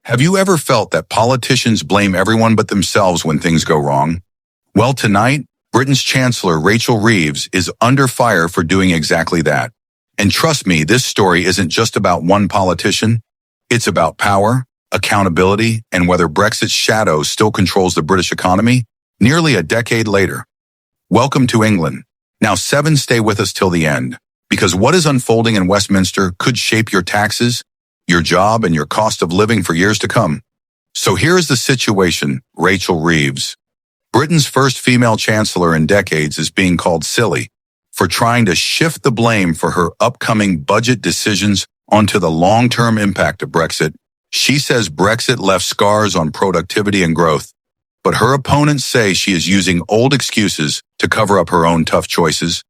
Have you ever felt that politicians blame everyone but themselves when things go wrong? Well, tonight, Britain's Chancellor Rachel Reeves is under fire for doing exactly that. And trust me, this story isn't just about one politician. It's about power, accountability, and whether Brexit's shadow still controls the British economy nearly a decade later. Welcome to England. Now 7, stay with us till the end, because what is unfolding in Westminster could shape your taxes, your job, and your cost of living for years to come. So here is the situation. Rachel Reeves, Britain's first female chancellor in decades, is being called silly for trying to shift the blame for her upcoming budget decisions onto the long-term impact of Brexit. She says Brexit left scars on productivity and growth, but her opponents say she is using old excuses to cover up her own tough choices.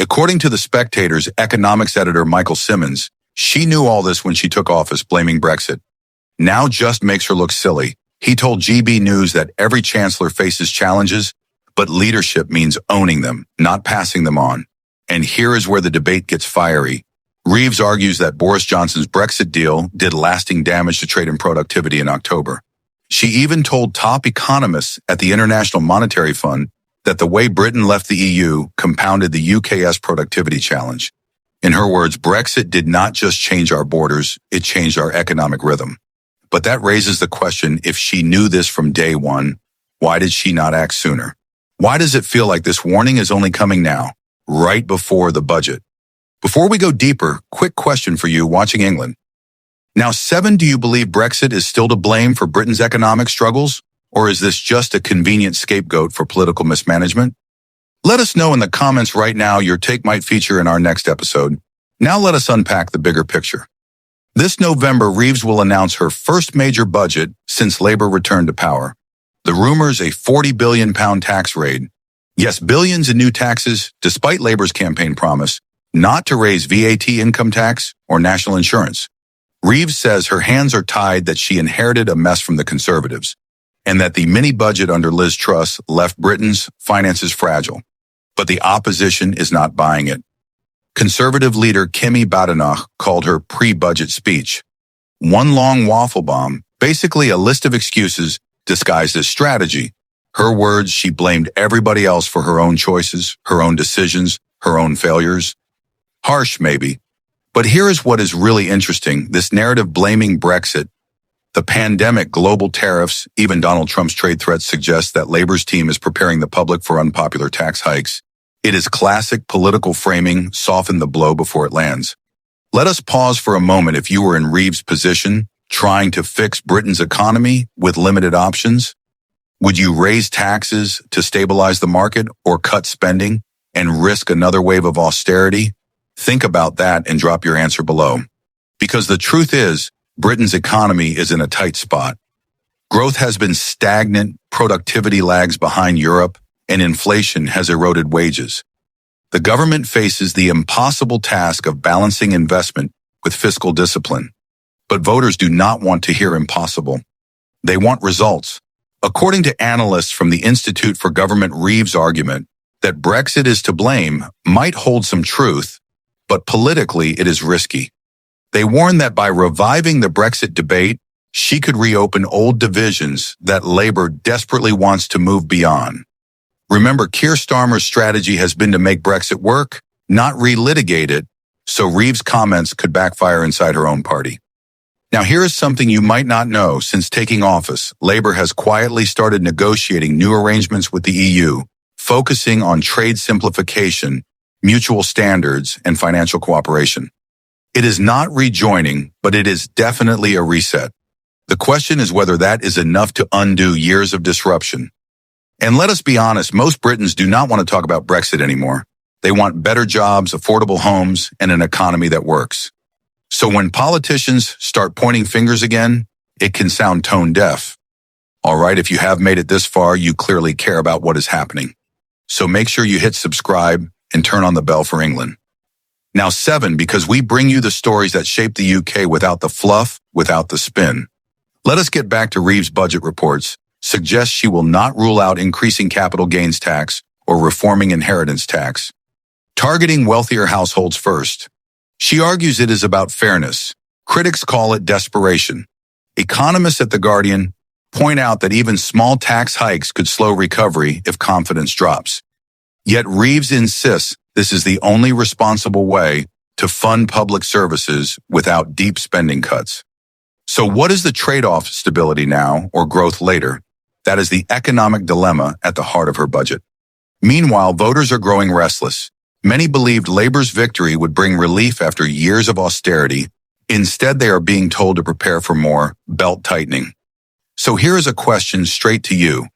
According to The Spectator's economics editor Michael Simmons, she knew all this when she took office, blaming Brexit. Now just makes her look silly. He told GB News that every chancellor faces challenges, but leadership means owning them, not passing them on. And here is where the debate gets fiery. Reeves argues that Boris Johnson's Brexit deal did lasting damage to trade and productivity in October. She even told top economists at the International Monetary Fund that the way Britain left the EU compounded the UK's productivity challenge. In her words, Brexit did not just change our borders, it changed our economic rhythm. But that raises the question, if she knew this from day one, why did she not act sooner? Why does it feel like this warning is only coming now, right before the budget? Before we go deeper, quick question for you watching England. Now 7, do you believe Brexit is still to blame for Britain's economic struggles? Or is this just a convenient scapegoat for political mismanagement? Let us know in the comments right now. Your take might feature in our next episode. Now let us unpack the bigger picture. This November, Reeves will announce her first major budget since Labour returned to power. The rumors, a £40 billion tax raid. Yes, billions in new taxes, despite Labour's campaign promise not to raise VAT, income tax, or national insurance. Reeves says her hands are tied, that she inherited a mess from the Conservatives, and that the mini-budget under Liz Truss left Britain's finances fragile. But the opposition is not buying it. Conservative leader Kemi Badenoch called her pre-budget speech one long waffle bomb, basically a list of excuses disguised as strategy. Her words, she blamed everybody else for her own choices, her own decisions, her own failures. Harsh, maybe. But here is what is really interesting. This narrative blaming Brexit, the pandemic, global tariffs, even Donald Trump's trade threats suggest that Labour's team is preparing the public for unpopular tax hikes. It is classic political framing, soften the blow before it lands. Let us pause for a moment. If you were in Reeves' position, trying to fix Britain's economy with limited options, would you raise taxes to stabilize the market or cut spending and risk another wave of austerity? Think about that and drop your answer below. Because the truth is, Britain's economy is in a tight spot. Growth has been stagnant, productivity lags behind Europe, and inflation has eroded wages. The government faces the impossible task of balancing investment with fiscal discipline. But voters do not want to hear impossible. They want results. According to analysts from the Institute for Government, Reeves' argument that Brexit is to blame might hold some truth, but politically it is risky. They warn that by reviving the Brexit debate, she could reopen old divisions that Labour desperately wants to move beyond. Remember, Keir Starmer's strategy has been to make Brexit work, not relitigate it, so Reeves' comments could backfire inside her own party. Now here is something you might not know. Since taking office, Labour has quietly started negotiating new arrangements with the EU, focusing on trade simplification, mutual standards, and financial cooperation. It is not rejoining, but it is definitely a reset. The question is whether that is enough to undo years of disruption. And let us be honest, most Britons do not want to talk about Brexit anymore. They want better jobs, affordable homes, and an economy that works. So when politicians start pointing fingers again, it can sound tone deaf. All right, if you have made it this far, you clearly care about what is happening. So make sure you hit subscribe and turn on the bell for England. Now 7, because we bring you the stories that shape the UK without the fluff, without the spin. Let us get back to Reeves' budget reports. Suggests she will not rule out increasing capital gains tax or reforming inheritance tax, targeting wealthier households first. She argues it is about fairness. Critics call it desperation. Economists at The Guardian point out that even small tax hikes could slow recovery if confidence drops. Yet Reeves insists this is the only responsible way to fund public services without deep spending cuts. So what is the trade-off, stability now or growth later? That is the economic dilemma at the heart of her budget. Meanwhile, voters are growing restless. Many believed Labor's victory would bring relief after years of austerity. Instead, they are being told to prepare for more belt-tightening. So here is a question straight to you.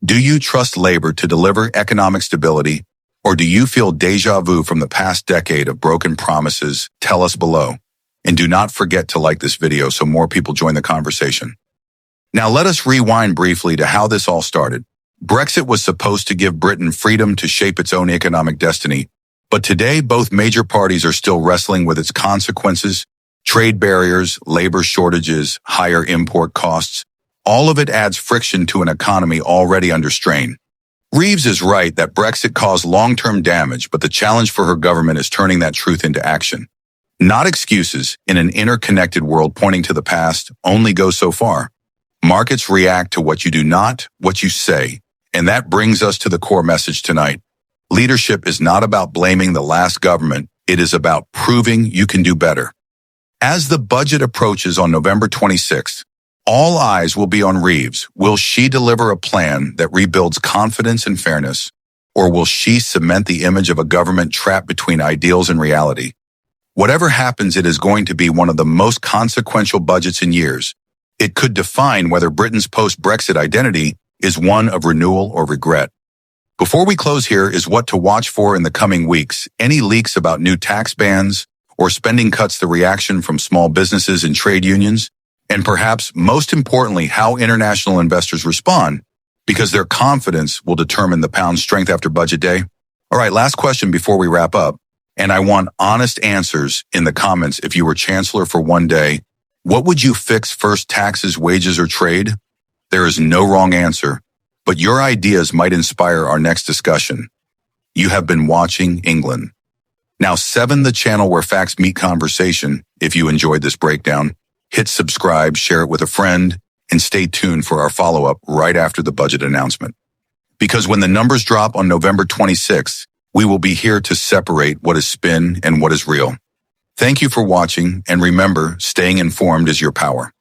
Do you trust Labor to deliver economic stability, or do you feel déjà vu from the past decade of broken promises? Tell us below. And do not forget to like this video so more people join the conversation. Now let us rewind briefly to how this all started. Brexit was supposed to give Britain freedom to shape its own economic destiny, but today both major parties are still wrestling with its consequences: trade barriers, labor shortages, higher import costs. All of it adds friction to an economy already under strain. Reeves is right that Brexit caused long-term damage, but the challenge for her government is turning that truth into action. Not excuses in an interconnected world pointing to the past only go so far. Markets react to what you do not, what you say. And that brings us to the core message tonight. Leadership is not about blaming the last government. It is about proving you can do better. As the budget approaches on November 26th, all eyes will be on Reeves. Will she deliver a plan that rebuilds confidence and fairness, or will she cement the image of a government trapped between ideals and reality? Whatever happens, it is going to be one of the most consequential budgets in years. It could define whether Britain's post-Brexit identity is one of renewal or regret. Before we close, here is what to watch for in the coming weeks. Any leaks about new tax bans or spending cuts, the reaction from small businesses and trade unions, and perhaps most importantly, how international investors respond, because their confidence will determine the pound's strength after budget day. All right, last question before we wrap up, and I want honest answers in the comments. If you were chancellor for one day, what would you fix first, taxes, wages, or trade? There is no wrong answer, but your ideas might inspire our next discussion. You have been watching England Now7, the channel where facts meet conversation. If you enjoyed this breakdown, hit subscribe, share it with a friend, and stay tuned for our follow-up right after the budget announcement. Because when the numbers drop on November 26th, we will be here to separate what is spin and what is real. Thank you for watching, and remember, staying informed is your power.